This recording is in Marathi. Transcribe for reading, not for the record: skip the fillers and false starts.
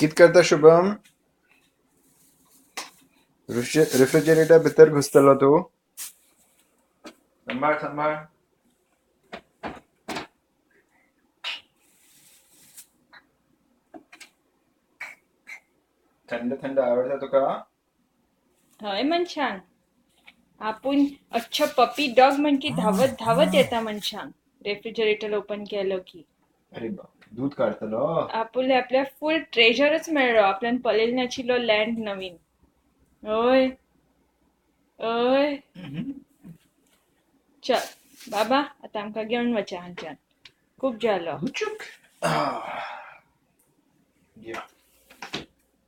कित करता शुभम? रेफ्रिजरेटर भितर घुसतलो तू? सांभाळ सांभाळ. थंड थंड आवडता तुका? हय मनशांक. आपूण अच्छो पपी डॉग म्हण की धावत धावत येता मनशांक रेफ्रिजरेटर ओपन केलं की. अरे बाप, दूध काढतलो. आपुले आपल्या फुल ट्रेजरच मेळ्ळो. आपल्यान पळयले नाशिल्लो लँड नवीन. हय हय. चल बाबा, आता आमकां घेवन वचा हांगच्यान. खूब जालो. गुचूक.